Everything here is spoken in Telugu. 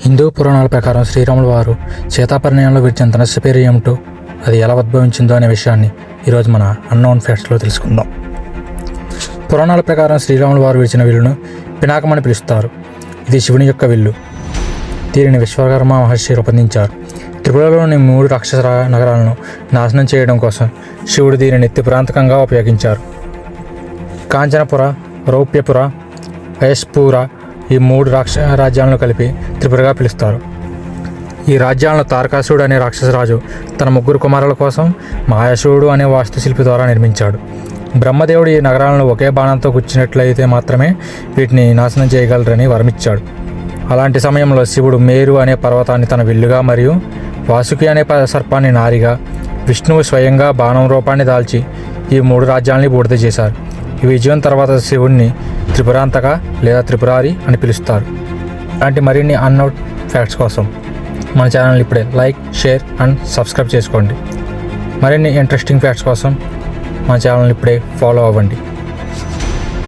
హిందూ పురాణాల ప్రకారం శ్రీరాములు వారు సీతాపరిణయంలో విడిచిన ధనస్సు పేరు ఏమిటో, అది ఎలా ఉద్భవించిందో అనే విషయాన్ని ఈరోజు మన అన్నోన్ ఫ్యాక్ట్స్లో తెలుసుకుందాం. పురాణాల ప్రకారం శ్రీరాములు వారు విడిచిన విల్లును పినాకమని పిలుస్తారు. ఇది శివుని యొక్క విల్లు. దీనిని విశ్వకర్మ మహర్షి రూపొందించారు. త్రిపురలోని 3 రాక్షస నగరాలను నాశనం చేయడం కోసం శివుడు దీనిని త్రిపురాంతకంగా ఉపయోగించారు. కాంచనపుర, రౌప్యపుర, వయస్పూర ఈ 3 రాజ్యాలను కలిపి త్రిపురగా పిలుస్తారు. ఈ రాజ్యాలను తారకాసురుడు అనే రాక్షసరాజు తన 3 కుమారుల కోసం మాయాసురుడు అనే వాస్తుశిల్పి ద్వారా నిర్మించాడు. బ్రహ్మదేవుడు ఈ నగరాలను ఒకే బాణంతో గుచ్చినట్లయితే మాత్రమే వీటిని నాశనం చేయగలరని వరమిచ్చాడు. అలాంటి సమయంలో శివుడు మేరు అనే పర్వతాన్ని తన విల్లుగా మరియు వాసుకి అనే సర్పాన్ని నారిగా, విష్ణువు స్వయంగా బాణం రూపాన్ని దాల్చి ఈ 3 రాజ్యాలని బూడిద చేశారు. ఈ విజయం తర్వాత శివుణ్ణి త్రిపురాంతక లేదా త్రిపురారి అని పిలుస్తారు. అలాంటి మరిన్ని అన్నోన్ ఫ్యాక్ట్స్ కోసం మన ఛానల్ ఇప్పుడే లైక్, షేర్ అండ్ సబ్స్క్రైబ్ చేసుకోండి. మరిన్ని ఇంట్రెస్టింగ్ ఫ్యాక్ట్స్ కోసం మన ఛానల్ ఇప్పుడే ఫాలో అవ్వండి.